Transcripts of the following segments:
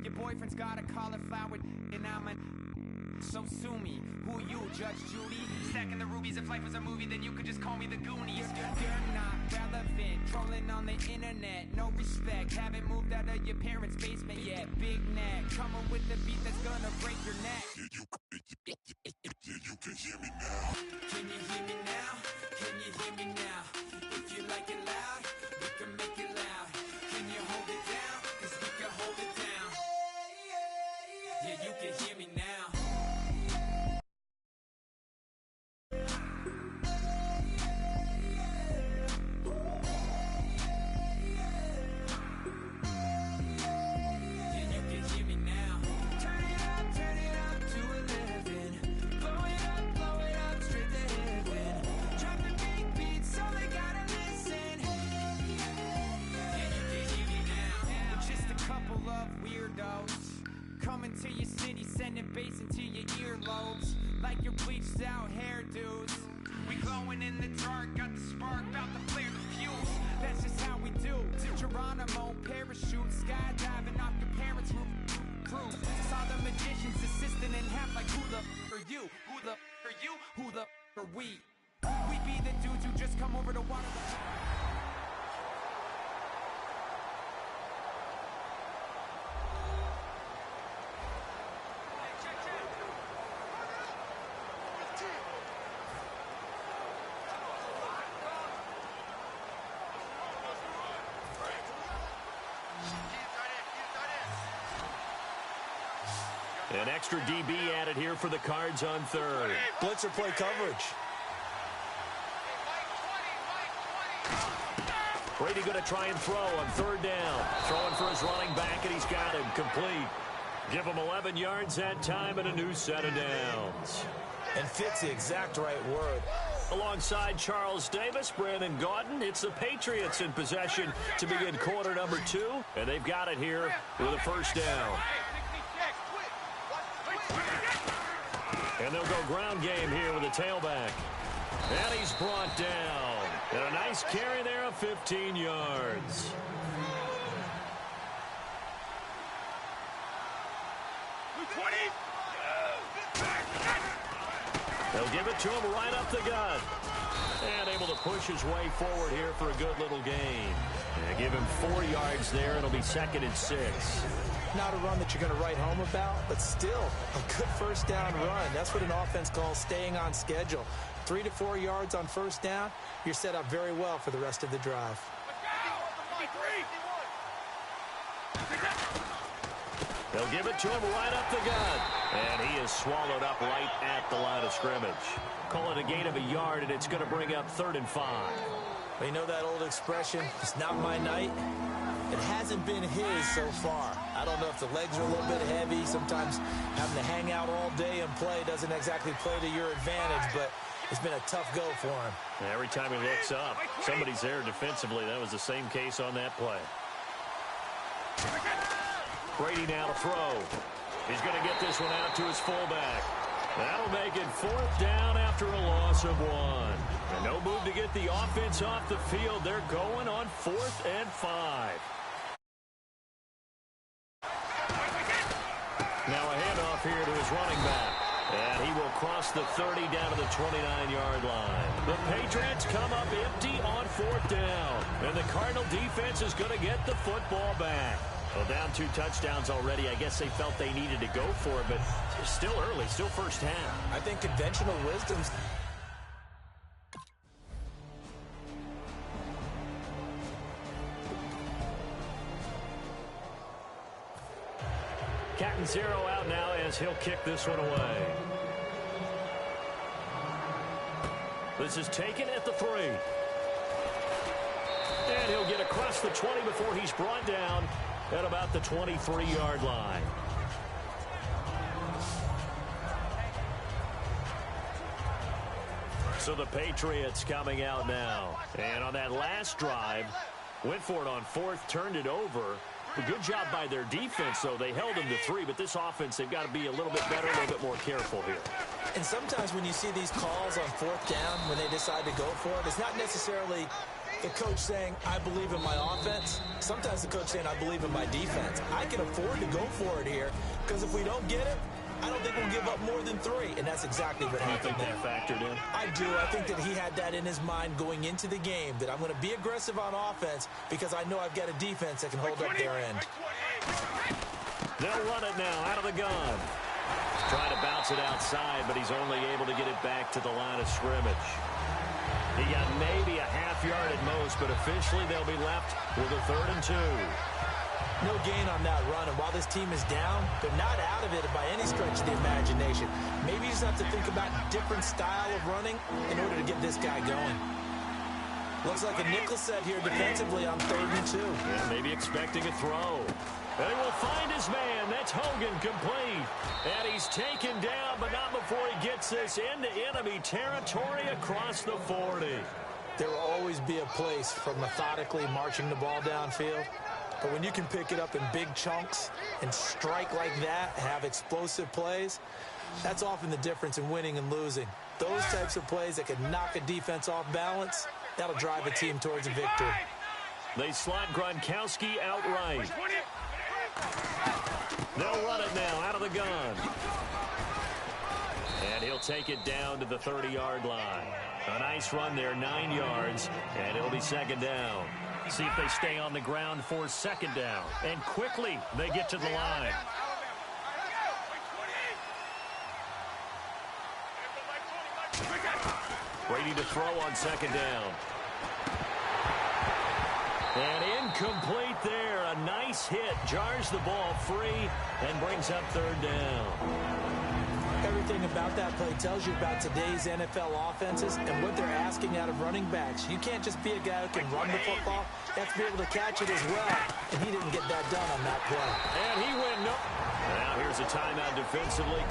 Your boyfriend's got a cauliflower and I'm a... So sue me. Who you, Judge Judy? Stacking the rubies. If life was a movie, then you could just call me the Goonies. You're not relevant. Trolling on the internet. No respect. Haven't moved out of your parents' basement yet. Big neck. Coming with the beat that's gonna break your neck. You can hear me now. Can you hear me now? Can you hear me now? If you like it loud, we can make it loud. Can you hold it down? 'Cause we can hold it down. Yeah, you can hear me now. Coming to your city, sending bass into your earlobes, like your bleached out hairdos. We glowing in the dark, got the spark, about to flare the fuse. That's just how we do. To Geronimo, parachute, skydiving off your parents' roof. Saw the magician's assistant in half, like who the are you? Who the are you? Who the are we? We be the dudes who just come over to water the... An extra DB added here for the Cards on third. Blitzer play coverage. Brady going to try and throw on third down. Throwing for his running back, and he's got him complete. Give him 11 yards that time and a new set of downs. And fits the exact right word. Alongside Charles Davis, Brandon Gaudin, it's the Patriots in possession to begin quarter number 2. And they've got it here with a first down. And they'll go ground game here with a tailback. And he's brought down. And a nice carry there of 15 yards. They'll give it to him right up the gut. And able to push his way forward here for a good little gain. And give him 4 yards there. It'll be 2nd and 6. Not a run that you're going to write home about, but still a good first down run. That's what an offense calls staying on schedule. 3 to 4 yards on first down, you're set up very well for the rest of the drive. They'll give it to him right up the gut. And he is swallowed up right at the line of scrimmage. Call it a gain of a yard, and it's going to bring up 3rd and 5. Well, you know that old expression, it's not my night. It hasn't been his so far. I don't know if the legs are a little bit heavy. Sometimes having to hang out all day and play doesn't exactly play to your advantage, but it's been a tough go for him. Every time he looks up, somebody's there defensively. That was the same case on that play. Brady now to throw. He's going to get this one out to his fullback. That'll make it 4th down after a loss of 1. And no move to get the offense off the field. They're going on 4th and 5. Now a handoff here to his running back. And he will cross the 30 down to the 29-yard line. The Patriots come up empty on 4th down. And the Cardinal defense is going to get the football back. Well, down 2 touchdowns already. I guess they felt they needed to go for it, but it's still early, still first half. I think conventional wisdom's... Cat and 0 out now as he'll kick this one away. This is taken at the 3. And he'll get across the 20 before he's brought down at about the 23-yard line. So the Patriots coming out now. And on that last drive, went for it on 4th, turned it over. A good job by their defense, though. They held them to 3, but this offense, they've got to be a little bit better, a little bit more careful here. And sometimes when you see these calls on 4th down, when they decide to go for it, it's not necessarily The coach saying, I believe in my offense. Sometimes the coach saying, I believe in my defense. I can afford to go for it here because if we don't get it, I don't think we'll give up more than 3. And that's exactly what happened. You think that factored in? I do. I think that he had that in his mind going into the game, that I'm going to be aggressive on offense because I know I've got a defense that can hold up their end. They'll run it now out of the gun. Trying to bounce it outside, but he's only able to get it back to the line of scrimmage. He got maybe a half yard at most, but officially they'll be left with a 3rd and 2. No gain on that run, and while this team is down, they're not out of it by any stretch of the imagination. Maybe you just have to think about a different style of running in order to get this guy going. Looks like a nickel set here defensively on 3rd and 2. Yeah, maybe expecting a throw. And he will find his man. That's Hogan complete. And he's taken down, but not before he gets this into enemy territory across the 40. There will always be a place for methodically marching the ball downfield. But when you can pick it up in big chunks and strike like that, have explosive plays, that's often the difference in winning and losing. Those types of plays that can knock a defense off balance, that'll drive a team towards a victory. They slot Gronkowski outright. They'll run it now out of the gun. And he'll take it down to the 30-yard line. A nice run there, 9 yards, and it'll be 2nd down. See if they stay on the ground for 2nd down. And quickly, they get to the line. Ready to throw on 2nd down. And incomplete there. A nice hit. Jars the ball free and brings up 3rd down. Everything about that play tells you about today's NFL offenses and what they're asking out of running backs. You can't just be a guy who can run the football. You have to be able to catch it as well. And he didn't get that done on that play. And he went no. Now here's a timeout defensively.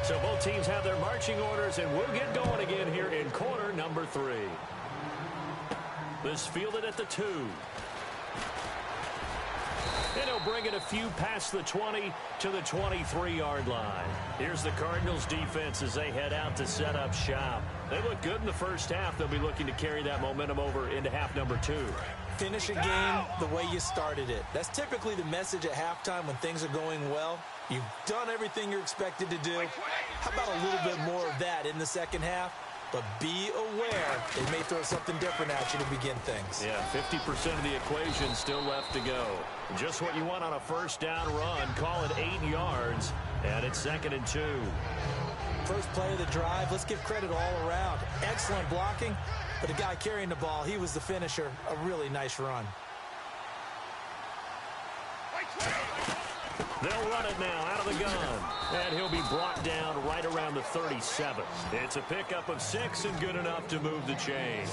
So both teams have their marching orders, and we'll get going again here in quarter number 3. This fielded at the 2. And he'll bring it a few past the 20 to the 23-yard line. Here's the Cardinals defense as they head out to set up shop. They look good in the first half. They'll be looking to carry that momentum over into half number 2. Finish a game the way you started it. That's typically the message at halftime when things are going well. You've done everything you're expected to do. How about a little bit more of that in the second half? But be aware they may throw something different at you to begin things. Yeah, 50% of the equation still left to go. Just what you want on a first down run. Call it 8 yards, and it's 2nd and 2. First play of the drive, let's give credit all around. Excellent blocking, but the guy carrying the ball, he was the finisher. A really nice run. They'll run it now out of the gun. And he'll be brought down right around the 37. It's a pickup of 6 and good enough to move the chains.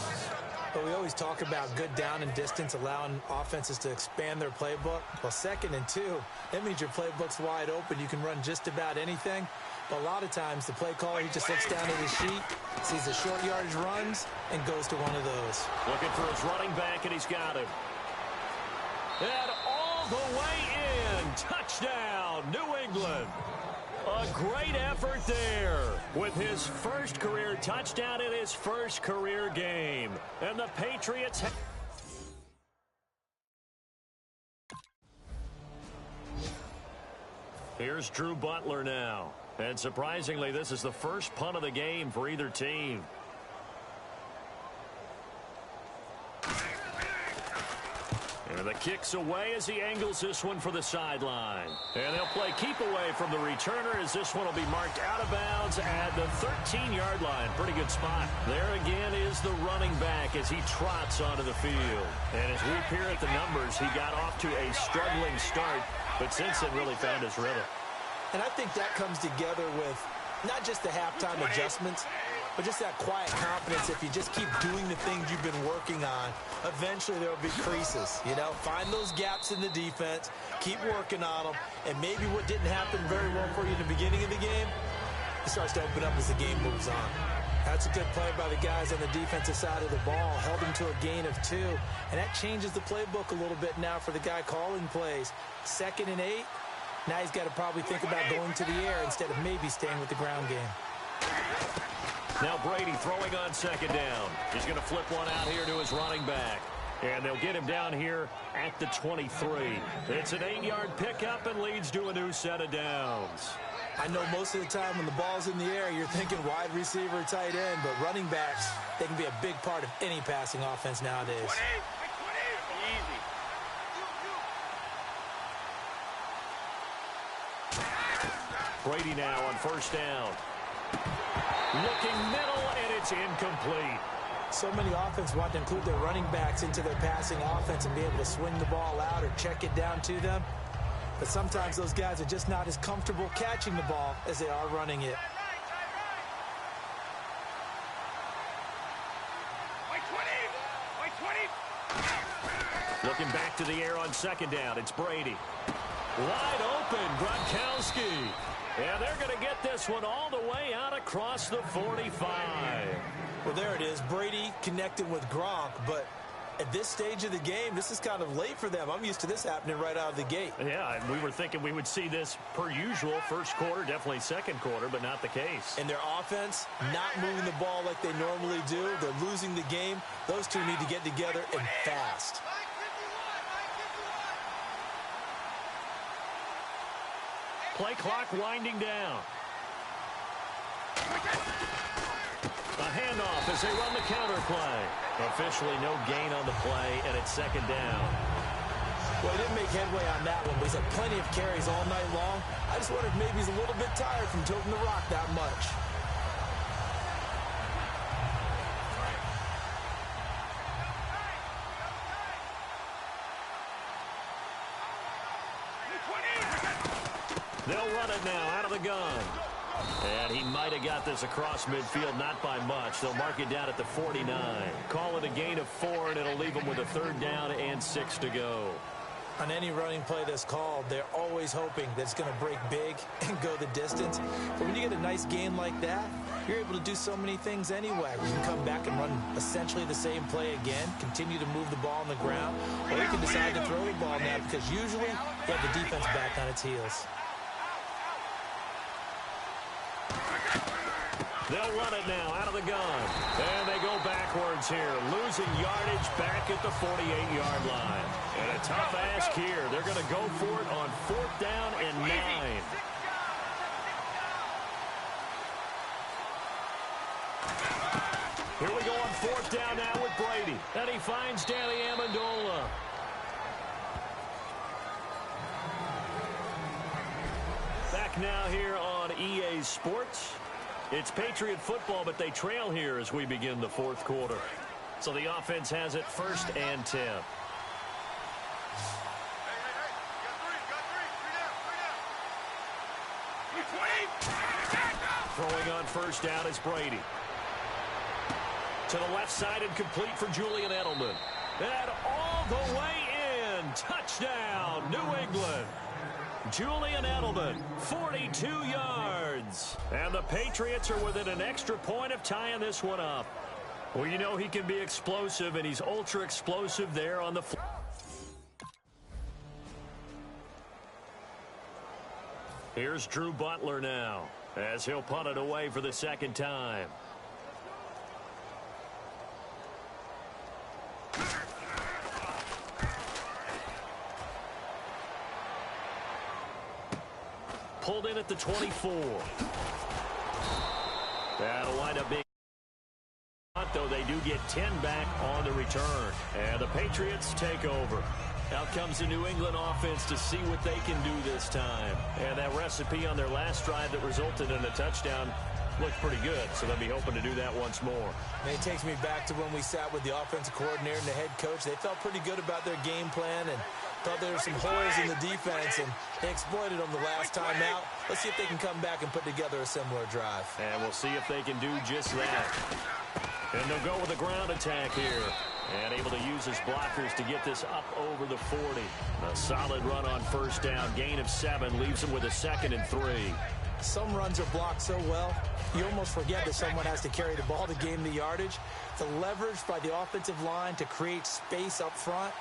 But we always talk about good down and distance, allowing offenses to expand their playbook. Well, 2nd and 2, that means your playbook's wide open. You can run just about anything. But a lot of times, the play caller, he just looks down at his sheet, sees the short yardage runs, and goes to one of those. Looking for his running back, and he's got him. And all the way in. Touchdown, New England. A great effort there with his first career touchdown in his first career game. And the Patriots... Here's Drew Butler now. And surprisingly, this is the first punt of the game for either team. And the kick's away as he angles this one for the sideline. And they'll play keep away from the returner as this one will be marked out of bounds at the 13-yard line. Pretty good spot. There again is the running back as he trots onto the field. And as we peer at the numbers, he got off to a struggling start, but since then really found his rhythm. And I think that comes together with not just the halftime adjustments, but just that quiet confidence. If you just keep doing the things you've been working on, eventually there will be creases. You know, find those gaps in the defense, keep working on them, and maybe what didn't happen very well for you in the beginning of the game, it starts to open up as the game moves on. That's a good play by the guys on the defensive side of the ball. Held them to a gain of 2. And that changes the playbook a little bit now for the guy calling plays. 2nd and 8. Now he's got to probably think about going to the air instead of maybe staying with the ground game. Now Brady throwing on 2nd down. He's going to flip one out here to his running back. And they'll get him down here at the 23. It's an 8-yard pickup and leads to a new set of downs. I know most of the time when the ball's in the air, you're thinking wide receiver, tight end, but running backs, they can be a big part of any passing offense nowadays. Brady now on 1st down. Looking middle, and it's incomplete. So many offenses want to include their running backs into their passing offense and be able to swing the ball out or check it down to them. But sometimes those guys are just not as comfortable catching the ball as they are running it. Looking back to the air on 2nd down. It's Brady. Wide open, Gronkowski. And they're going to get this one all the way out across the 45. Well, there it is. Brady connected with Gronk, but at this stage of the game, this is kind of late for them. I'm used to this happening right out of the gate. Yeah, and we were thinking we would see this per usual. 1st quarter, definitely 2nd quarter, but not the case. And their offense not moving the ball like they normally do. They're losing the game. Those two need to get together and fast. Play clock winding down. A handoff as they run the counter play. Officially no gain on the play, and it's 2nd down. Well, he didn't make headway on that one, but he's had plenty of carries all night long. I just wonder if maybe he's a little bit tired from toting the rock that much. They'll run it now out of the gun. And he might have got this across midfield, not by much. They'll mark it down at the 49. Call it a gain of 4, and it'll leave them with a 3rd down and 6 to go. On any running play that's called, they're always hoping that it's going to break big and go the distance. But when you get a nice gain like that, you're able to do so many things anyway. You can come back and run essentially the same play again, continue to move the ball on the ground, or you can decide to throw the ball now because usually you have the defense back on its heels. They'll run it now out of the gun. And they go backwards here, losing yardage back at the 48-yard line. And a tough ask here. They're going to go for it on 4th down and 9. Here we go on 4th down now with Brady. And he finds Danny Amendola. Back now here on EA Sports. It's Patriot football, but they trail here as we begin the 4th quarter. So the offense has it 1st and 10. Throwing on 1st down is Brady. To the left side and complete for Julian Edelman. And all the way in. Touchdown, New England. Julian Edelman, 42 yards. And the Patriots are within an extra point of tying this one up. Well, you know he can be explosive, and he's ultra explosive there on the floor. Here's Drew Butler now, as he'll punt it away for the 2nd time. Pulled in at the 24. That'll wind up being, though they do get 10 back on the return. And the Patriots take over. Out comes the New England offense to see what they can do this time. And that recipe on their last drive that resulted in a touchdown looked pretty good, so they'll be hoping to do that once more. And it takes me back to when we sat with the offensive coordinator and the head coach. They felt pretty good about their game plan and thought there were some holes in the defense, and they exploited them the last time out. Let's see if they can come back and put together a similar drive. And we'll see if they can do just that. And they'll go with a ground attack here. And able to use his blockers to get this up over the 40. A solid run on 1st down. Gain of 7 leaves him with a 2nd and 3. Some runs are blocked so well, you almost forget that someone has to carry the ball to gain the yardage. The leverage by the offensive line to create space up front,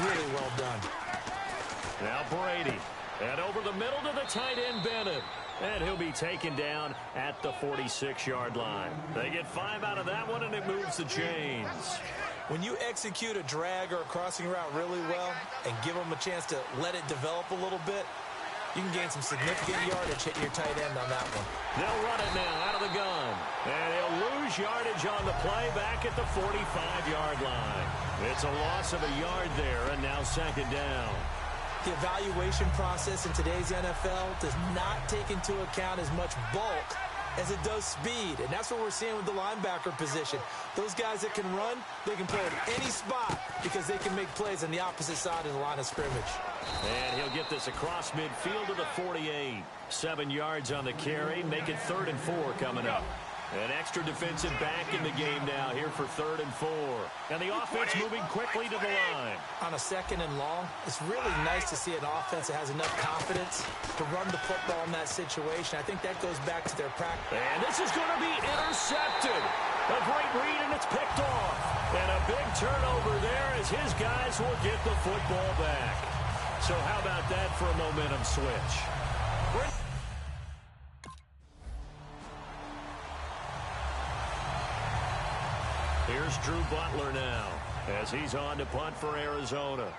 really well done. Now Brady. And over the middle to the tight end, Bennett. And he'll be taken down at the 46-yard line. They get 5 out of that one, and it moves the chains. When you execute a drag or a crossing route really well and give them a chance to let it develop a little bit, you can gain some significant yardage hitting your tight end on that one. They'll run it now out of the gun. And he'll lose yardage on the play back at the 45-yard line. It's a loss of a yard there, and now second down. The evaluation process in today's NFL does not take into account as much bulk as it does speed, and that's what we're seeing with the linebacker position. Those guys that can run, they can play at any spot because they can make plays on the opposite side of the line of scrimmage. And he'll get this across midfield to the 48. 7 yards on the carry. Make it 3rd and 4 coming up. An extra defensive back in the game now here for 3rd and 4. And the offense moving quickly to the line. On a 2nd and long, it's really nice to see an offense that has enough confidence to run the football in that situation. I think that goes back to their practice. And this is going to be intercepted. A great read, and it's picked off. And a big turnover there as his guys will get the football back. So how about that for a momentum switch? Here's Drew Butler now as he's on to punt for Arizona.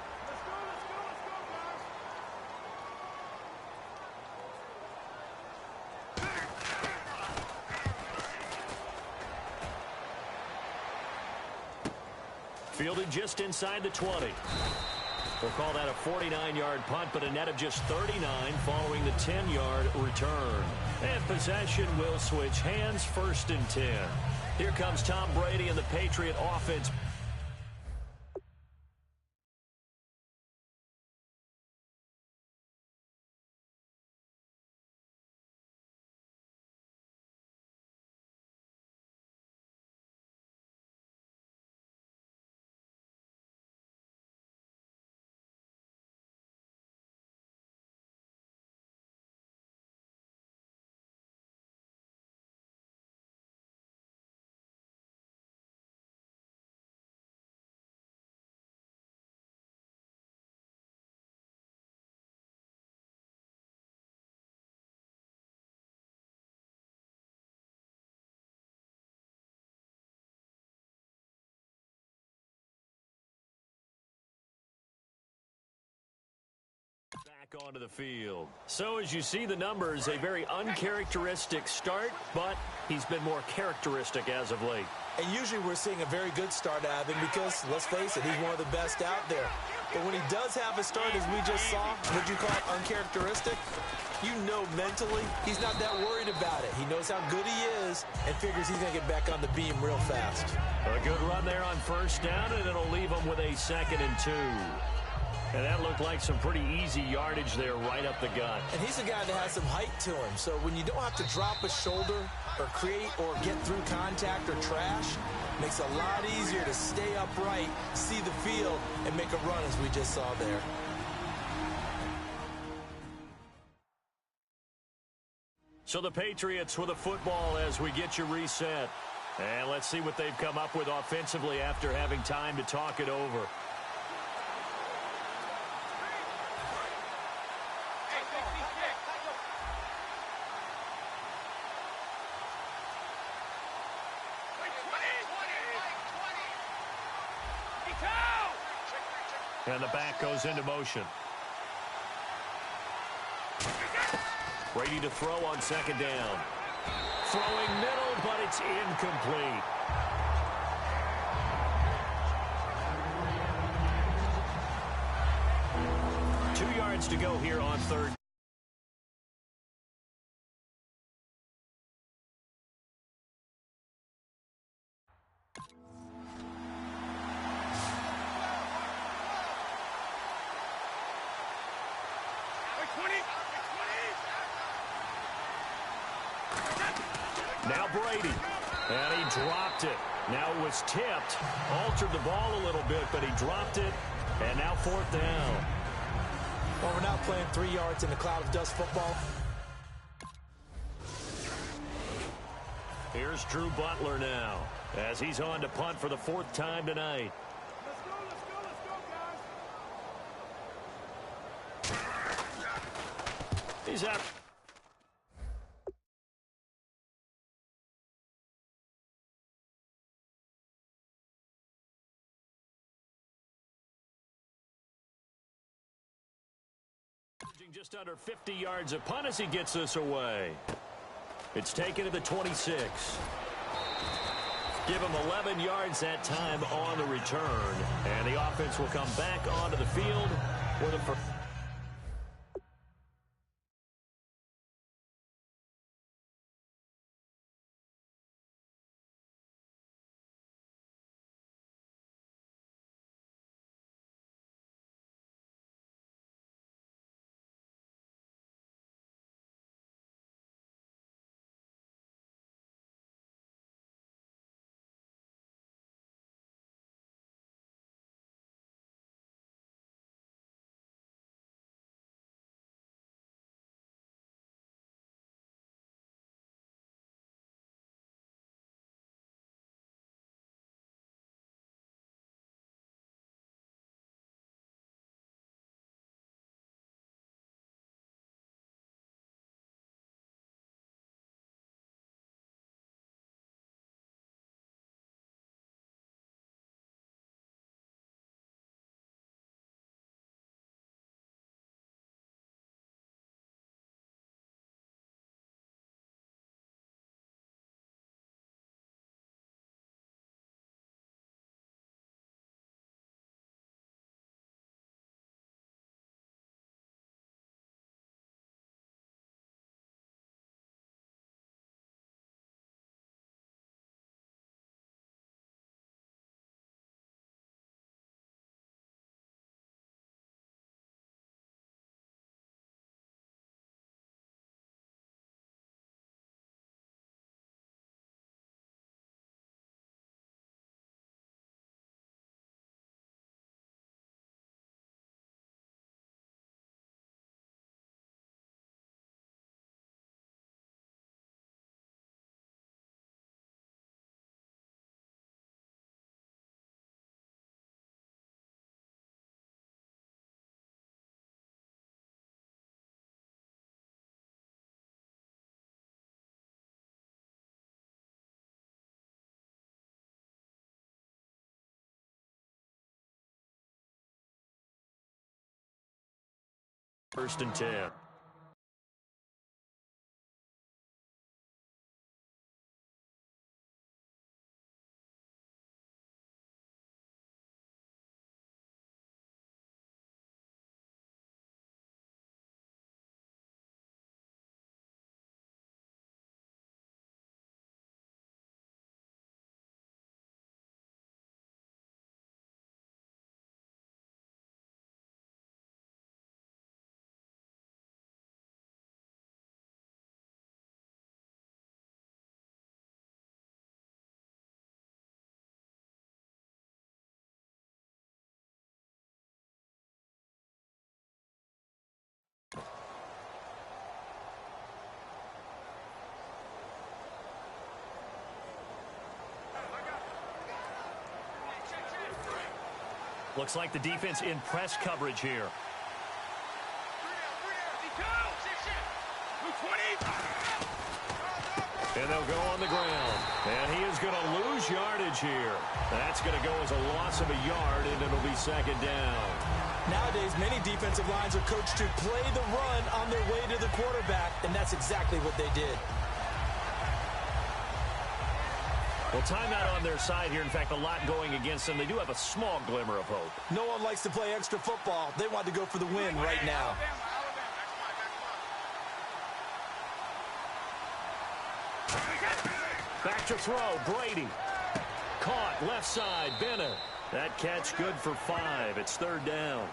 Fielded just inside the 20. We'll call that a 49-yard punt, but a net of just 39 following the 10-yard return. And possession will switch hands, 1st and 10. Here comes Tom Brady and the Patriot offense. Back onto the field. So as you see the numbers, a very uncharacteristic start, but he's been more characteristic as of late. And usually we're seeing a very good start out of him because, let's face it, he's one of the best out there. But when he does have a start, as we just saw, would you call it uncharacteristic? You know mentally he's not that worried about it. He knows how good he is and figures he's going to get back on the beam real fast. A good run there on 1st down, and it'll leave him with a 2nd and 2. And that looked like some pretty easy yardage there right up the gut. And he's a guy that has some height to him. So when you don't have to drop a shoulder or create or get through contact or trash, makes it a lot easier to stay upright, see the field, and make a run as we just saw there. So the Patriots with a football as we get you reset. And let's see what they've come up with offensively after having time to talk it over. And the back goes into motion. Brady to throw on 2nd down. Throwing middle, but it's incomplete. Two yards to go here on 3rd. Now Brady, and he dropped it. Now it was tipped, altered the ball a little bit, but he dropped it, and now 4th down. Well, we're not playing 3 yards in a cloud of dust football. Here's Drew Butler now, as he's on to punt for the 4th time tonight. He's out. Just under 50 yards of punt as he gets this away. It's taken to the 26. Give him 11 yards that time on the return. And the offense will come back onto the field for the first. First and 10. Looks like the defense in press coverage here. And they'll go on the ground. And he is going to lose yardage here. That's going to go as a loss of a yard, and it'll be 2nd down. Nowadays, many defensive lines are coached to play the run on their way to the quarterback, and that's exactly what they did. Well, timeout on their side here. In fact, a lot going against them. They do have a small glimmer of hope. No one likes to play extra football. They want to go for the win right now. Back to throw, Brady. Caught, left side, Bennett. That catch good for 5. It's 3rd down.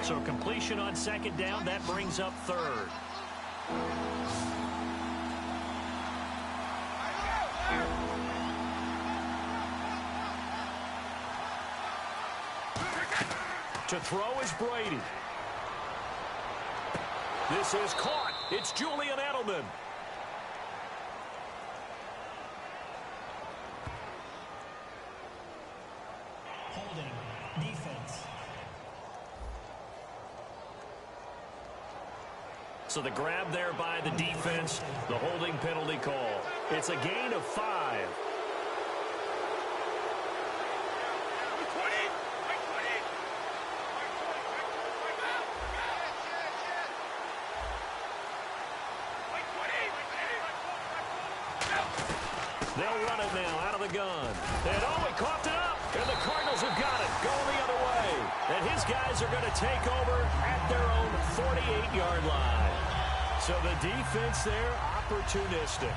So completion on 2nd down, that brings up 3rd. To throw is Brady. This is caught. It's Julian Edelman. Holding. Defense. So the grab there by the defense, the holding penalty call. It's a gain of 5. They'll run it now out of the gun. And he coughed it up. And the Cardinals have got it going the other way. And his guys are going to take over at their own 48-yard line. So the defense there, opportunistic.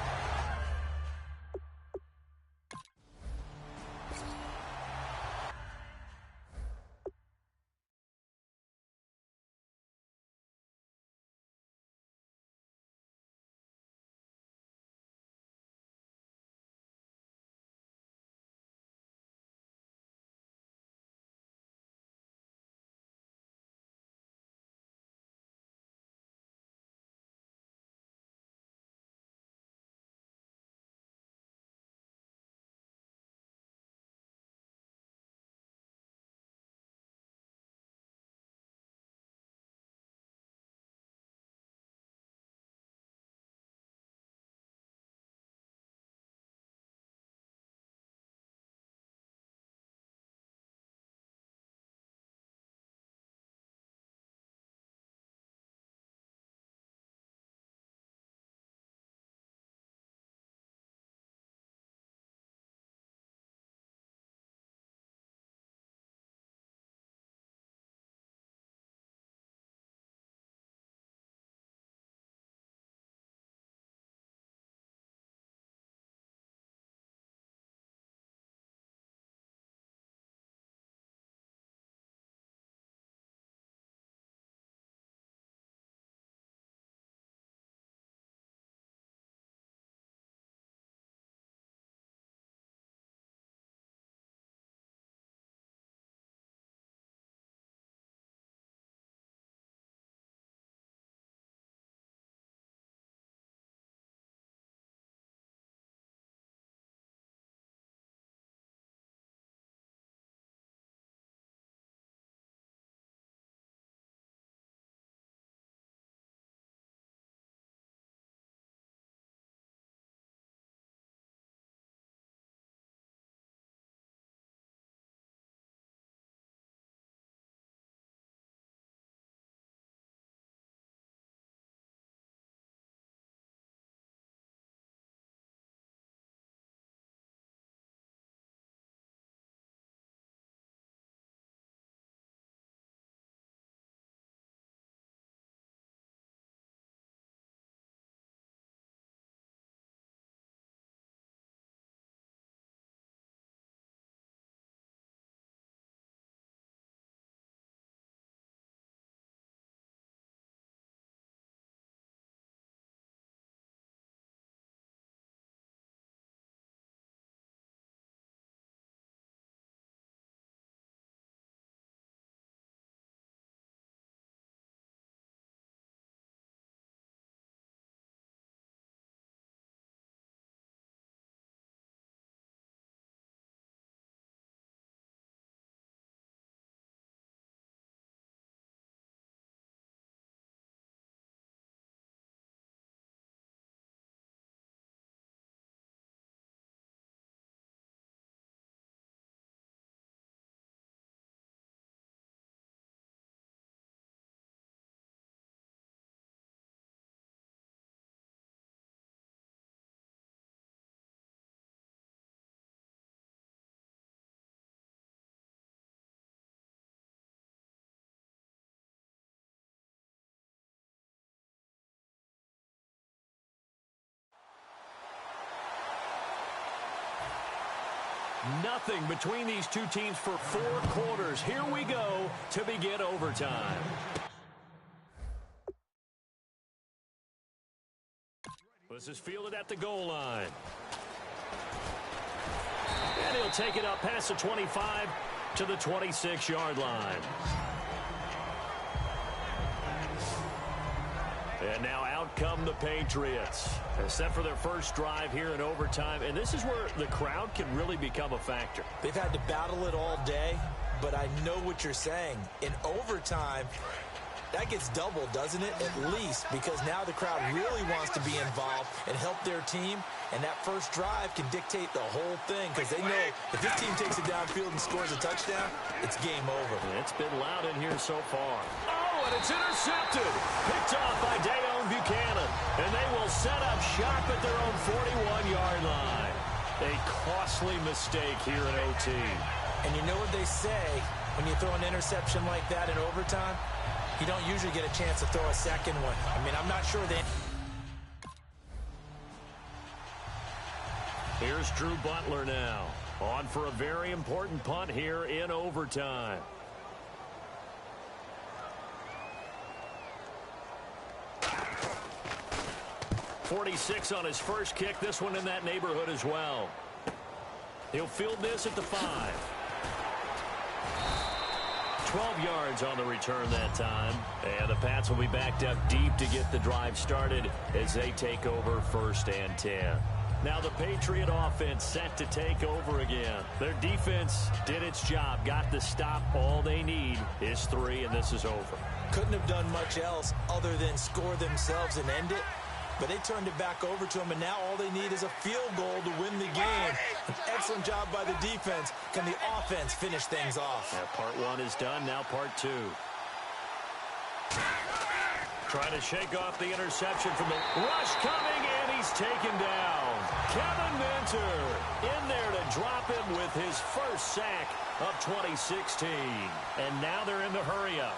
Nothing between these two teams for 4 quarters. Here we go to begin overtime. This is fielded at the goal line. And he'll take it up past the 25 to the 26-yard line. And now out come the Patriots. They're set for their first drive here in overtime, and this is where the crowd can really become a factor. They've had to battle it all day, but I know what you're saying. In overtime, that gets doubled, doesn't it? At least, because now the crowd really wants to be involved and help their team, and that first drive can dictate the whole thing because they know if this team takes it downfield and scores a touchdown, it's game over. And it's been loud in here so far. Oh, and it's intercepted. Picked off by Dayon Buchanan, and they will set up shop at their own 41-yard line. A costly mistake here in OT. And you know what they say, when you throw an interception like that in overtime, you don't usually get a chance to throw a second one. I mean, I'm not sure they... Here's Drew Butler now, on for a very important punt here in overtime. .46 on his first kick, this one in that neighborhood as well. He'll field this at the 5. 12 yards on the return that time. And the Pats will be backed up deep to get the drive started as they take over 1st and 10. Now the Patriot offense set to take over again. Their defense did its job, got the stop. All they need is 3, and this is over. Couldn't have done much else other than score themselves and end it. But they turned it back over to them, and now all they need is a field goal to win the game. An excellent job by the defense. Can the offense finish things off? Yeah, part 1 is done, now part 2. Trying to shake off the interception from the rush coming, and he's taken down. Kevin Minter in there to drop him with his first sack of 2016. And now they're in the hurry-up.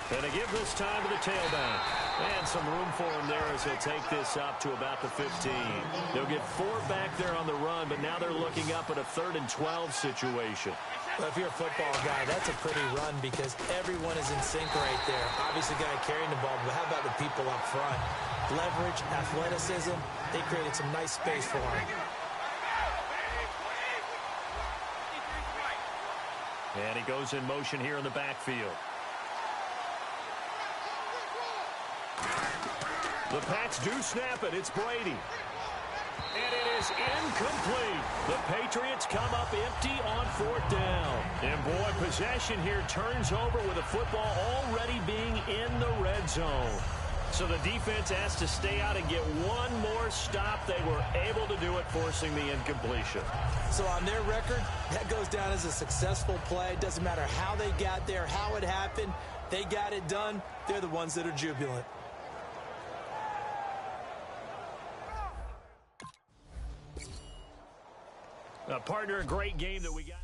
And they give this time to the tailback. And some room for him there as he'll take this up to about the 15. They'll get 4 back there on the run, but now they're looking up at a 3rd and 12 situation. Well, if you're a football guy, that's a pretty run because everyone is in sync right there. Obviously, the guy carrying the ball, but how about the people up front? Leverage, athleticism, they created some nice space for him. And he goes in motion here in the backfield. The Pats do snap it. It's Brady. And it is incomplete. The Patriots come up empty on 4th down. And, boy, possession here turns over with the football already being in the red zone. So the defense has to stay out and get one more stop. They were able to do it, forcing the incompletion. So on their record, that goes down as a successful play. It doesn't matter how they got there, how it happened. They got it done. They're the ones that are jubilant. Partner, a great game that we got.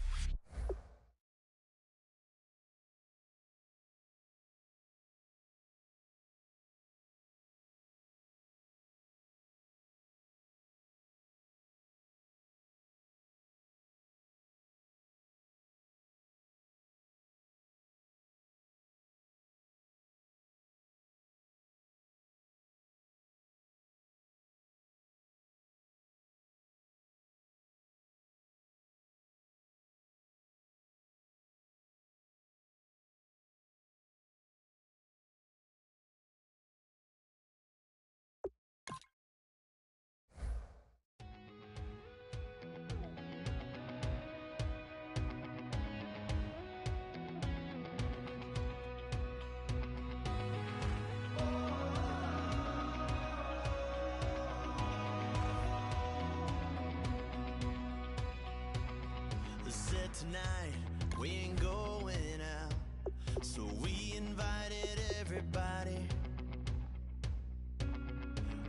Tonight we ain't going out, so we invited everybody.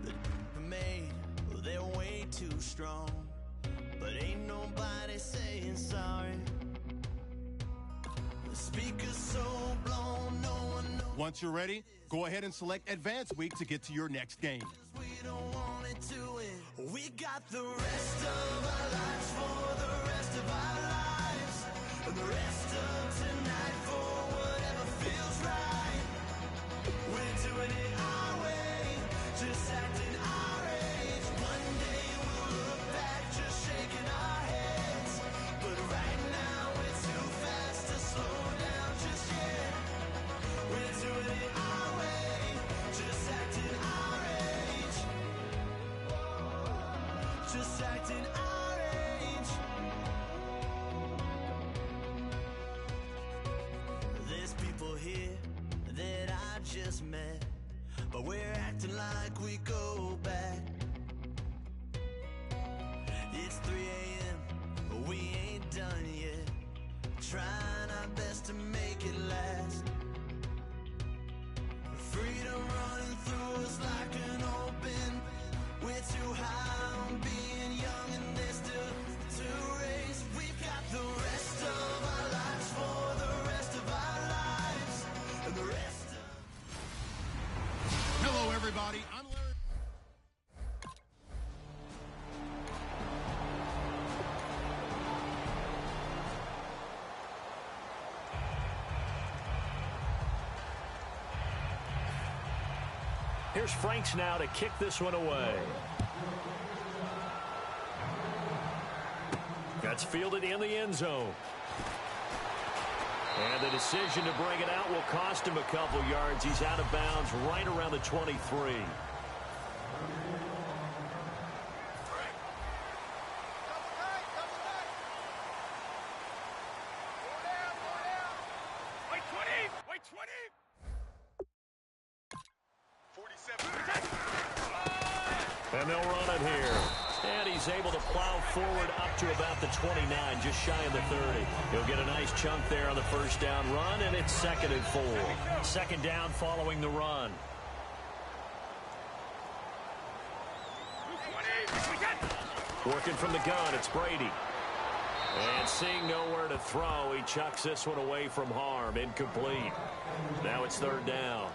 The made, well, they're way too strong, but ain't nobody saying sorry. The speaker's so blown, no one knows. Once you're ready, go ahead and select Advanced Week to get to your next game. We don't want it to end. We got the rest of our lives for the rest of our lives. And the rest of tonight for whatever feels right. We're doing it our way, just acting our age. One day we'll look back just people here that I just met, but we're acting like we go back. It's 3 a.m., but we ain't done yet, trying our best to make it last. Freedom running through us like an open. We're too high on being young, and there's still to race. We've got the rest of our lives for the rest of our lives, and the rest of... Hello, everybody. I'm Larry. Here's Franks now to kick this one away. That's fielded in the end zone. And the decision to bring it out will cost him a couple yards. He's out of bounds right around the 23. And they'll run it here. And he's able to plow forward up to about the 29, just shy of the 30. He'll get a nice chunk there on the first down run, and it's 2nd and 4. Second down following the run. Working from the gun, it's Brady. And seeing nowhere to throw, he chucks this one away from harm. Incomplete. Now it's 3rd down.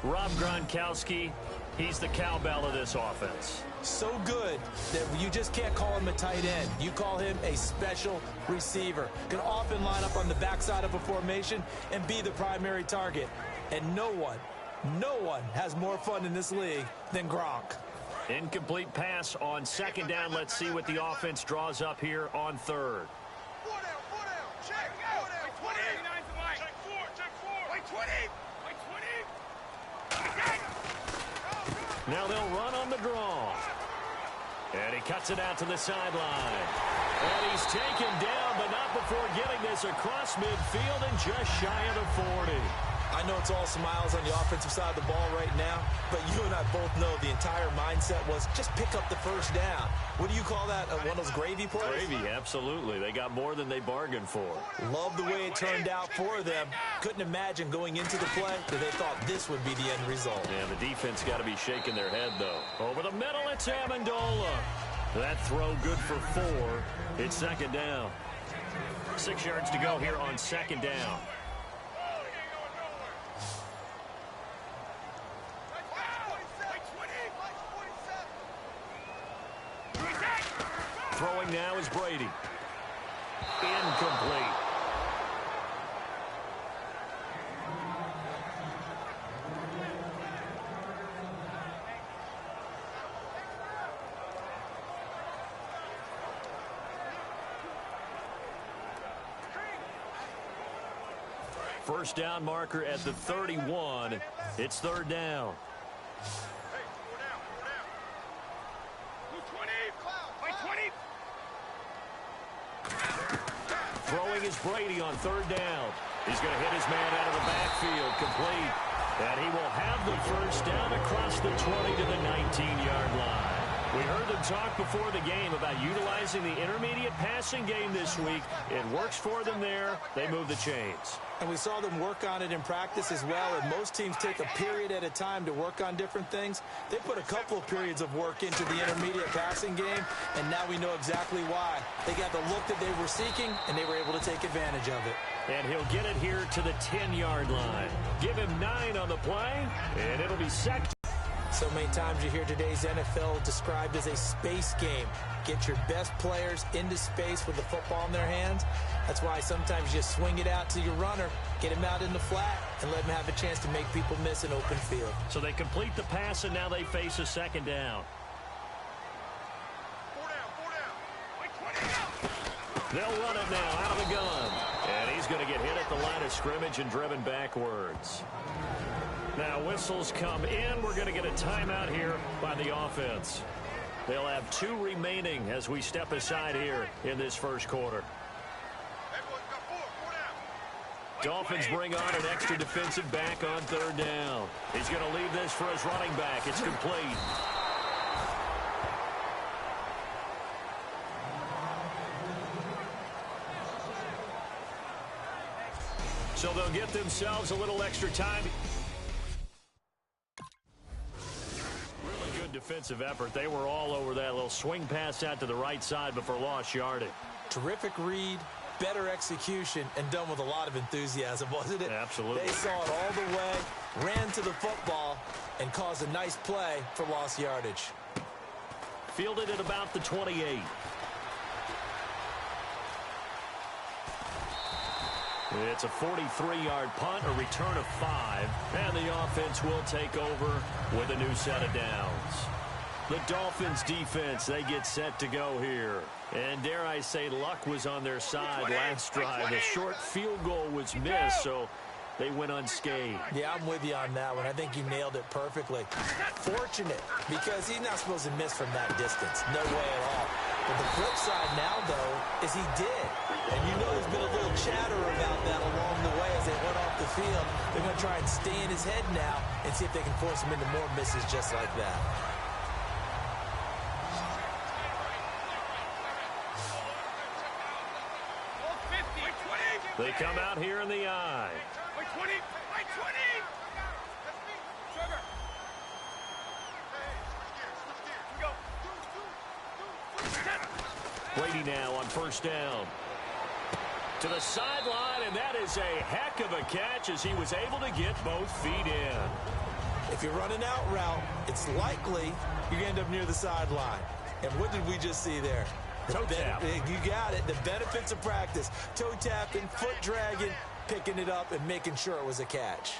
Rob Gronkowski, he's the cowbell of this offense. So good that you just can't call him a tight end. You call him a special receiver. Can often line up on the backside of a formation and be the primary target. And no one has more fun in this league than Gronk. Incomplete pass on 2nd down. Let's see what the offense draws up here on 3rd. Now they'll run on the draw. And he cuts it out to the sideline. And he's taken down, but not before getting this across midfield and just shy of the 40. I know it's all smiles on the offensive side of the ball right now, but you and I both know the entire mindset was just pick up the first down. What do you call that? One of those gravy plays? Gravy, absolutely. They got more than they bargained for. Love the way it turned out for them. Couldn't imagine going into the play that they thought this would be the end result. Yeah, the defense got to be shaking their head, though. Over the middle, it's Amendola. That throw good for 4. It's 2nd down. 6 yards to go here on 2nd down. Throwing now is Brady. Incomplete. First down marker at the 31. It's 3rd down. Throwing is Brady on 3rd down. He's going to hit his man out of the backfield, complete. And he will have the first down across the 20 to the 19-yard line. We heard them talk before the game about utilizing the intermediate passing game this week. It works for them there. They move the chains. And we saw them work on it in practice as well. And most teams take a period at a time to work on different things. They put a couple of periods of work into the intermediate passing game, and now we know exactly why. They got the look that they were seeking, and they were able to take advantage of it. And he'll get it here to the 10-yard line. Give him 9 on the play, and it'll be sacked. So many times you hear today's NFL described as a space game. Get your best players into space with the football in their hands. That's why sometimes you swing it out to your runner, get him out in the flat, and let him have a chance to make people miss an open field. So they complete the pass, and now they face a 2nd down. They'll run it now out of the gun. And he's going to get hit at the line of scrimmage and driven backwards. Now whistles come in. We're going to get a timeout here by the offense. They'll have 2 remaining as we step aside here in this first quarter. Dolphins bring on an extra defensive back on third down. He's going to leave this for his running back. It's complete. So they'll get themselves a little extra time. Really good defensive effort. They were all over that little swing pass out to the right side before lost yardage. Terrific read, better execution, and done with a lot of enthusiasm, wasn't it? Absolutely. They saw it all the way, ran to the football, and caused a nice play for lost yardage. Fielded at about the 28. It's a 43-yard punt, a return of 5, and the offense will take over with a new set of downs. The Dolphins defense, they get set to go here. And dare I say, luck was on their side last drive. A short field goal was missed, so they went unscathed. Yeah, I'm with you on that one. I think you nailed it perfectly. Fortunate, because he's not supposed to miss from that distance. No way at all. But the flip side now, though, is he did. And you know there's been a little chatter about that along the way as they went off the field. They're going to try and stay in his head now and see if they can force him into more misses just like that. They come out here in the eye. Brady now on first down. To the sideline, and that is a heck of a catch as he was able to get both feet in. If you're running out route, it's likely you're going to end up near the sideline. And what did we just see there? Toe tap. You got it. The benefits of practice. Toe tapping, foot dragging, picking it up, and making sure it was a catch.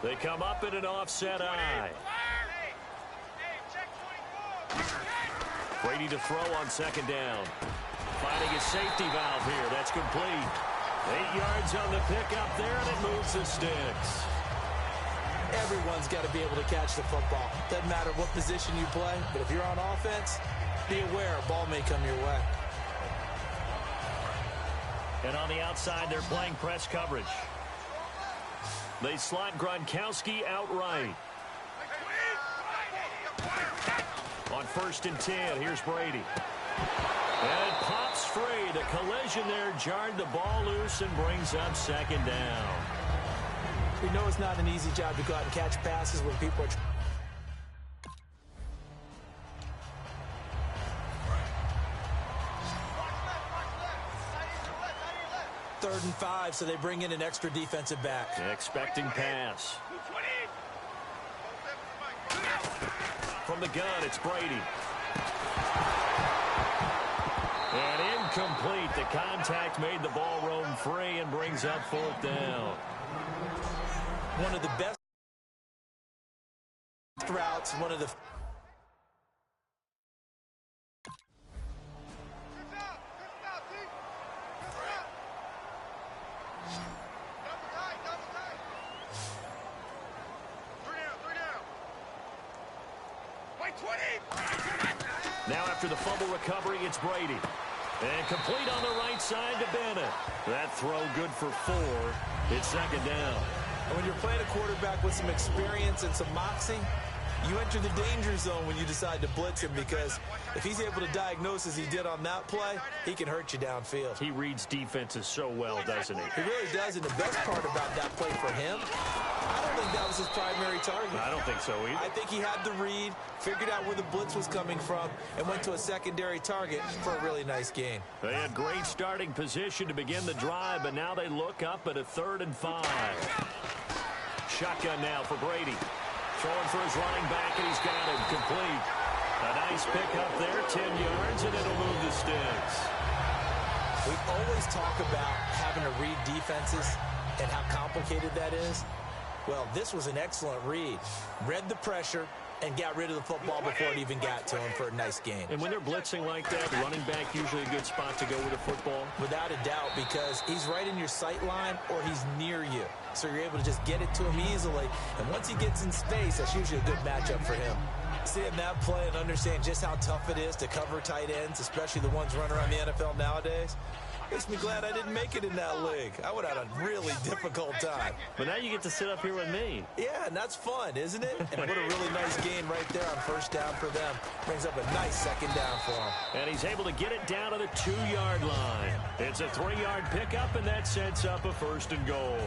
They come up in an offset eye. Brady to throw on second down. Finding his safety valve here. That's complete. 8 yards on the pickup there, and it moves the sticks. Everyone's got to be able to catch the football. Doesn't matter what position you play, but if you're on offense, be aware a ball may come your way. And on the outside, they're playing press coverage. They slot Gronkowski outright. On 1st and 10, here's Brady. And it pops free. The collision there jarred the ball loose and brings up second down. We know it's not an easy job to go out and catch passes when people are... Third and 5, so they bring in an extra defensive back. Expecting pass. From the gun, it's Brady. And incomplete. The contact made the ball roam free and brings up 4th down. One of the best routes, one of the... Now after the fumble recovery, it's Brady. And complete on the right side to Bennett. That throw good for 4. It's second down. And when you're playing a quarterback with some experience and some moxie, you enter the danger zone when you decide to blitz him, because if he's able to diagnose as he did on that play, he can hurt you downfield. He reads defenses so well, doesn't he? He really does, and the best part about that play for him, I don't think that was his primary target. I don't think so either. I think he had the read, figured out where the blitz was coming from, and went to a secondary target for a really nice gain. They had great starting position to begin the drive, but now they look up at a 3rd and 5. Shotgun now for Brady. Throwing for his running back, and he's got him complete. A nice pick up there, 10 yards, and it'll move the sticks. We always talk about having to read defenses and how complicated that is. Well, this was an excellent read. Read the pressure and got rid of the football before it even got to him for a nice gain. And when they're blitzing like that, the running back usually a good spot to go with a football? Without a doubt, because he's right in your sight line or he's near you. So you're able to just get it to him easily. And once he gets in space, that's usually a good matchup for him. Seeing that play and understand just how tough it is to cover tight ends, especially the ones running around the NFL nowadays, Makes me glad I didn't make it in that league. I would have had a really difficult time. But now you get to sit up here with me. Yeah, and that's fun, isn't it? And what a really nice gain right there on first down for them. Brings up a nice second down for him. And he's able to get it down to the 2-yard line. It's a 3-yard pickup, and that sets up a 1st and goal.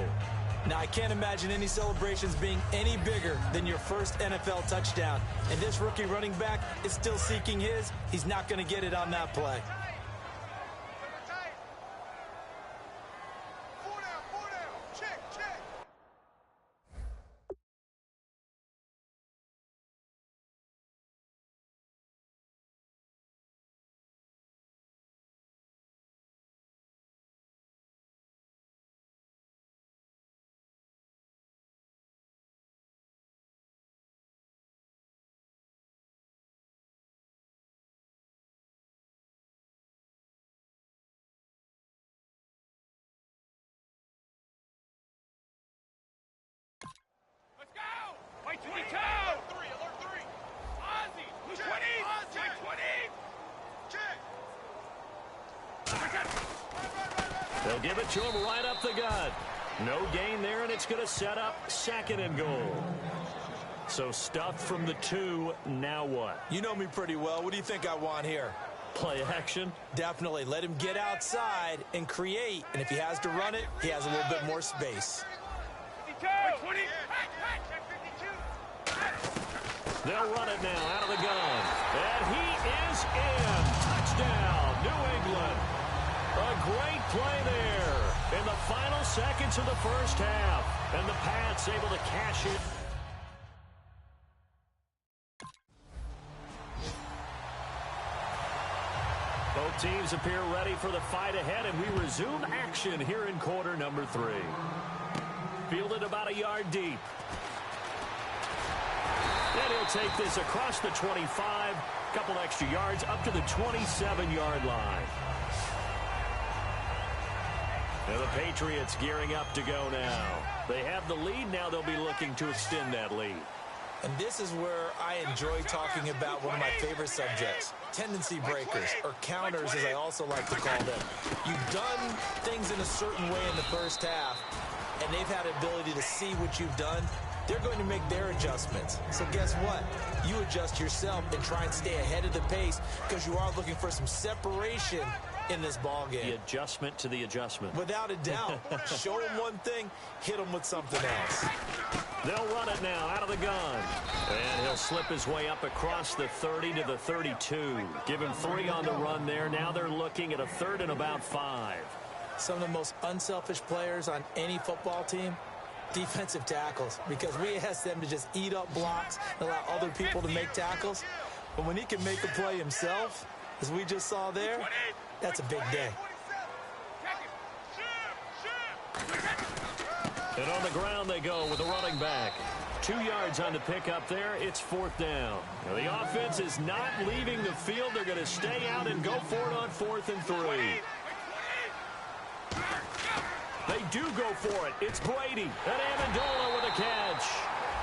Now, I can't imagine any celebrations being any bigger than your first NFL touchdown. And this rookie running back is still seeking his. He's not going to get it on that play. White 22! Alert 3! Ozzy! Blue 20! White 20! They'll give it to him right up the gut. No gain there, and it's going to set up 2nd and goal. So stuffed from the 2, now what? You know me pretty well. What do you think I want here? Play action? Definitely. Let him get outside and create. And if he has to run it, he has a little bit more space. 20! They'll run it now out of the gun. And he is in. Touchdown, New England. A great play there in the final seconds of the first half. And the Pats able to cash it. Both teams appear ready for the fight ahead, and we resume action here in quarter number 3. Fielded about a yard deep. And he'll take this across the 25, couple extra yards up to the 27-yard line. And the Patriots gearing up to go now. They have the lead. Now they'll be looking to extend that lead. And this is where I enjoy talking about one of my favorite subjects, tendency breakers, or counters as I also like to call them. You've done things in a certain way in the first half, and they've had the ability to see what you've done. They're going to make their adjustments. So guess what? You adjust yourself and try and stay ahead of the pace because you are looking for some separation in this ball game. The adjustment to the adjustment. Without a doubt. Show them one thing, hit them with something else. They'll run it now out of the gun. And he'll slip his way up across the 30 to the 32. Give him 3 on the run there. Now they're looking at a 3rd and about 5. Some of the most unselfish players on any football team, defensive tackles, because we ask them to just eat up blocks and allow other people to make tackles. But when he can make a play himself, as we just saw there, that's a big day. And on the ground they go with the running back. 2 yards on the pickup there. It's 4th down. Now, the offense is not leaving the field. They're going to stay out and go for it on 4th and 3. They do go for it. It's Brady and Amendola with a catch.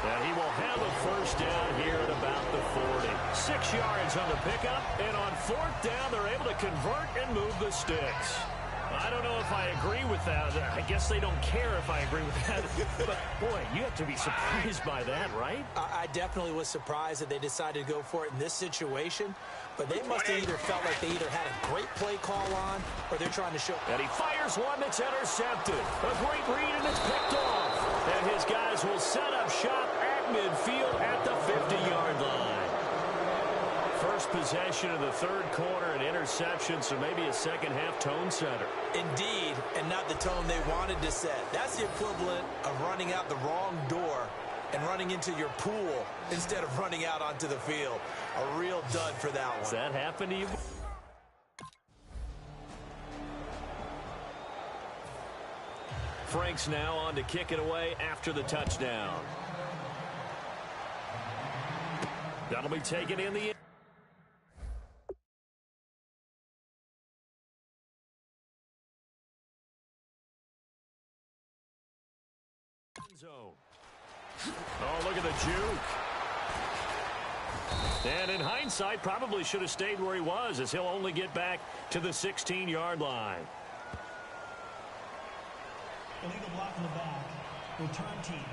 And he will have a 1st down here at about the 40. 6 yards on the pickup, and on 4th down, they're able to convert and move the sticks. I don't know if I agree with that. I guess they don't care if I agree with that. But, boy, you have to be surprised by that, right? I definitely was surprised that they decided to go for it in this situation. But they must have either felt like they either had a great play call on or they're trying to show. And he fires one that's intercepted. A great read, and it's picked off. And his guys will set up shop at midfield at the 50-yard line. First possession of the 3rd quarter, an interception, so maybe a second-half tone setter. Indeed, and not the tone they wanted to set. That's the equivalent of running out the wrong door and running into your pool instead of running out onto the field. A real dud for that one. Does that happen to you? Frank's now on to kick it away after the touchdown. That'll be taken in the zone. Oh, look at the juke. And in hindsight, probably should have stayed where he was, as he'll only get back to the 16-yard line. Illegal block in the back. Return team.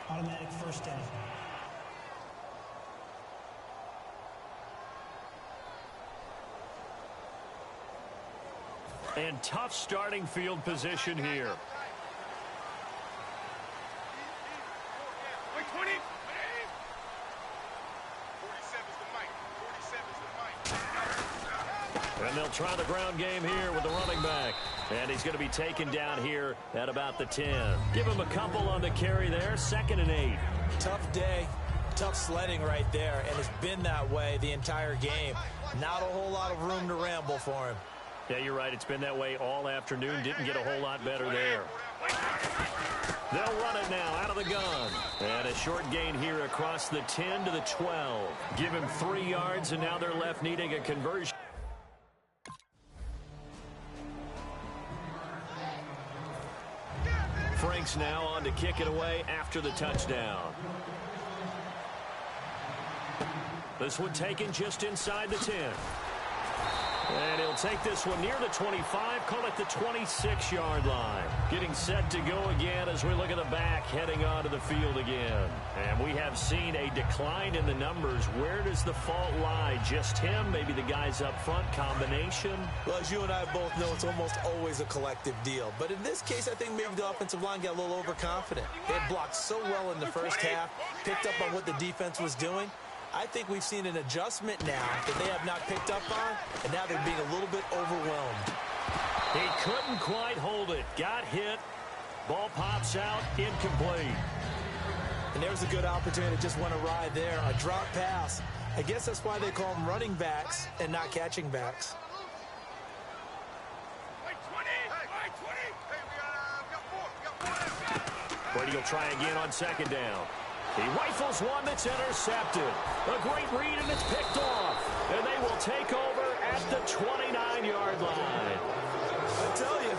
Automatic first down. And tough starting field position here. And they'll try the ground game here with the running back. And he's going to be taken down here at about the 10. Give him a couple on the carry there. 2nd and 8. Tough day. Tough sledding right there. And it's been that way the entire game. Not a whole lot of room to ramble for him. Yeah, you're right. It's been that way all afternoon. Didn't get a whole lot better there. They'll run it now out of the gun. And a short gain here across the 10 to the 12. Give him 3 yards, and now they're left needing a conversion. Frank's now on to kick it away after the touchdown. This one taken just inside the 10. And he'll take this one near the 25, call it the 26-yard line. Getting set to go again as we look at the back heading onto the field again. And we have seen a decline in the numbers. Where does the fault lie? Just him? Maybe the guys up front? Combination? Well, as you and I both know, it's almost always a collective deal. But in this case, I think maybe the offensive line got a little overconfident. They had blocked so well in the first half, picked up on what the defense was doing. I think we've seen an adjustment now that they have not picked up on, and now they're being a little bit overwhelmed. He couldn't quite hold it. Got hit. Ball pops out. Incomplete. And there's a good opportunity that just went awry there. A drop pass. I guess that's why they call them running backs and not catching backs. Brady will try again on 2nd down. He rifles one that's intercepted. A great read, and it's picked off. And they will take over at the 29-yard line. I tell you,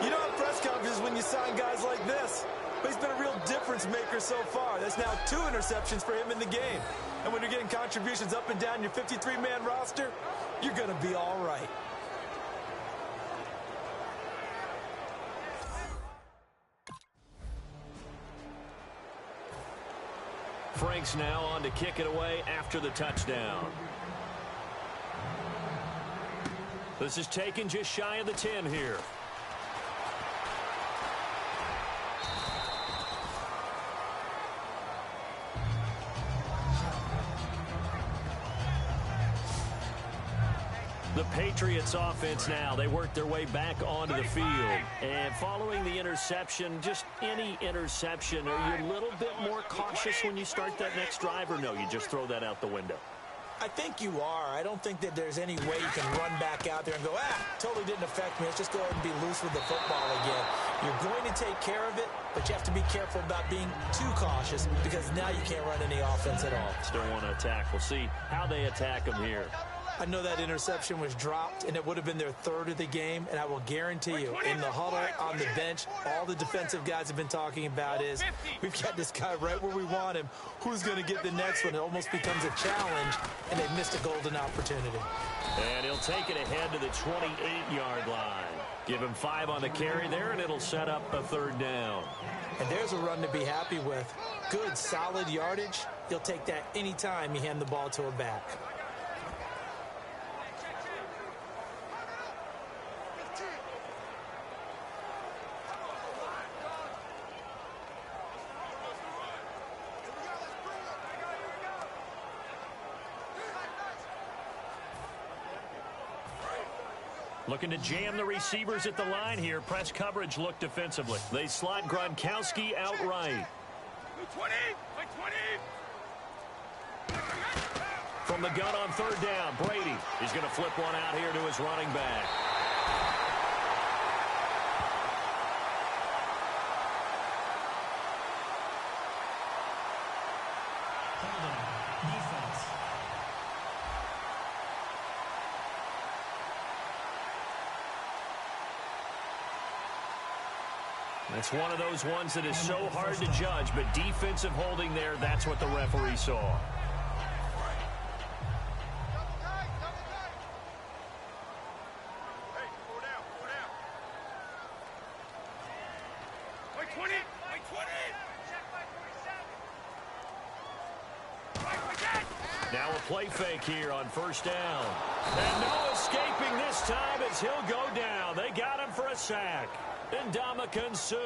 you don't have press conferences when you sign guys like this. But he's been a real difference maker so far. That's now 2 interceptions for him in the game. And when you're getting contributions up and down your 53-man roster, you're going to be all right. Frank's now on to kick it away after the touchdown. This is taken just shy of the 10 here. The Patriots offense now, they work their way back onto the field. And following the interception, just any interception, are you a little bit more cautious when you start that next drive, or no, you just throw that out the window? I think you are. I don't think that there's any way you can run back out there and go, totally didn't affect me. Let's just go ahead and be loose with the football again. You're going to take care of it, but you have to be careful about being too cautious because now you can't run any offense at all. Still want to attack. We'll see how they attack them here. I know that interception was dropped, and it would have been their 3rd of the game, and I will guarantee you, in the huddle, on the bench, all the defensive guys have been talking about is, we've got this guy right where we want him. Who's going to get the next one? It almost becomes a challenge, and they've missed a golden opportunity. And he'll take it ahead to the 28-yard line. Give him 5 on the carry there, and it'll set up a 3rd down. And there's a run to be happy with. Good, solid yardage. You'll take that anytime you hand the ball to a back. Looking to jam the receivers at the line here. Press coverage look defensively. They slot Gronkowski outright. From the gun on 3rd down, Brady. He's going to flip one out here to his running back. Defense. It's one of those ones that is so hard to judge, but defensive holding there, that's what the referee saw. Now a play fake here on first down. And no escaping this time as he'll go down. They got him for a sack. And Ndamukong Suh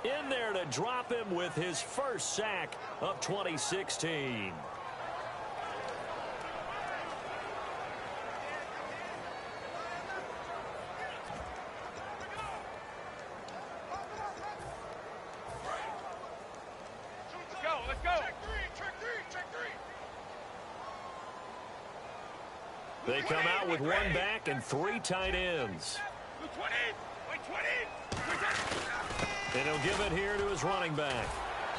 in there to drop him with his first sack of 2016. They come out with one back and three tight ends. And he'll give it here to his running back.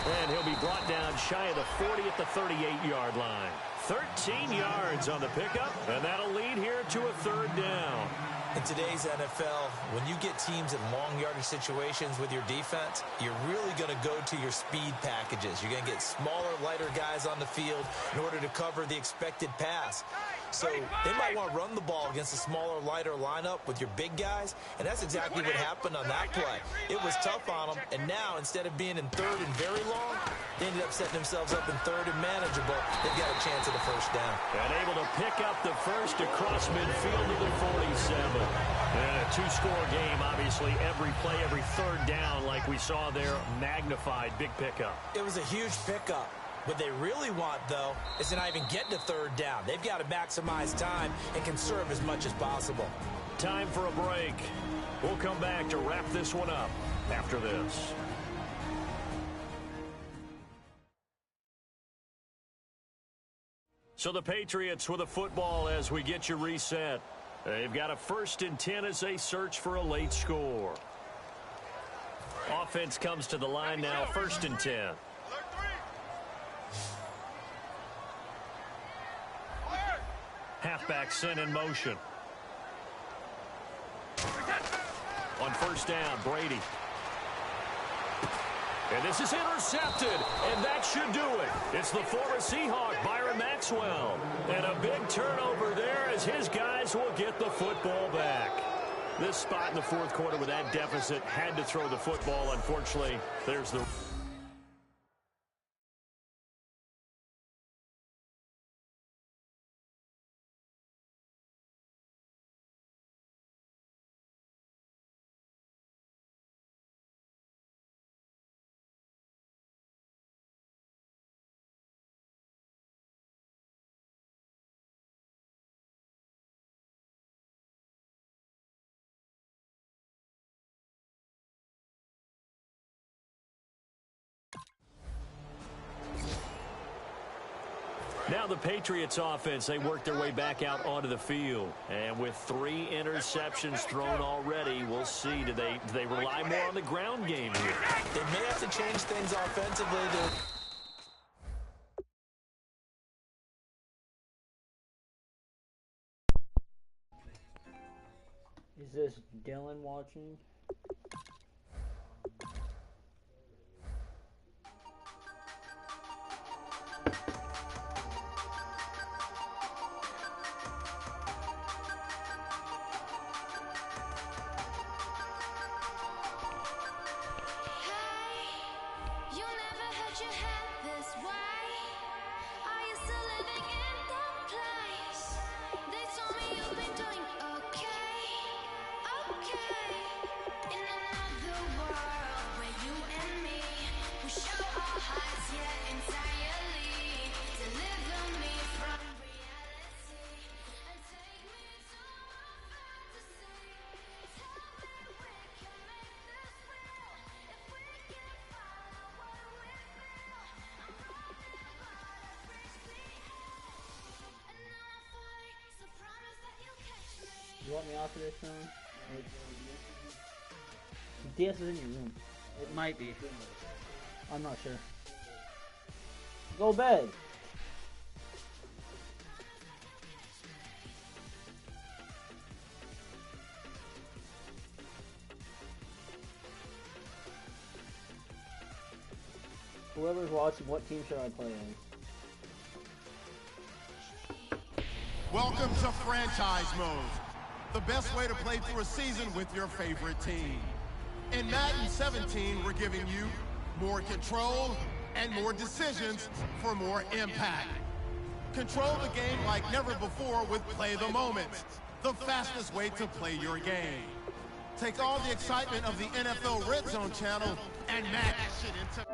And he'll be brought down shy of the 40 at the 38-yard line. 13 yards on the pickup, and that'll lead here to a third down. In today's NFL, when you get teams in long yardage situations with your defense, you're really going to go to your speed packages. You're going to get smaller, lighter guys on the field in order to cover the expected pass. So they might want to run the ball against a smaller, lighter lineup with your big guys, and that's exactly what happened on that play. It was tough on them, and now instead of being in third and very long, they ended up setting themselves up in third and manageable. They've got a chance at a first down. And able to pick up the first across midfield to the 47. And a two-score game, obviously, every play, every third down, like we saw there, magnified, big pickup. It was a huge pickup. What they really want, though, is to not even get to third down. They've got to maximize time and conserve as much as possible. Time for a break. We'll come back to wrap this one up after this. So the Patriots with a football as we get you reset. They've got a 1st and 10 as they search for a late score. Offense comes to the line now, 1st and 10. Halfback sent in motion. On first down, Brady. And this is intercepted, and that should do it. It's the former Seahawk, Byron Maxwell. And a big turnover there as his guys will get the football back. This spot in the fourth quarter with that deficit had to throw the football. Unfortunately, there's the... Now the Patriots offense, they work their way back out onto the field. And with 3 interceptions thrown already, we'll see. Do they rely more on the ground game here? They may have to change things offensively. Is this Dylan watching? You want me off of this song? DS is in your room. It might be. I'm not sure. Go to bed. Whoever's watching, what team should I play in? Welcome to franchise mode. The best way to play through a season with your favorite team. In Madden 17, we're giving you more control and more decisions for more impact. Control the game like never before with Play the Moments, the fastest way to play your game. Take all the excitement of the NFL Red Zone channel and match it into...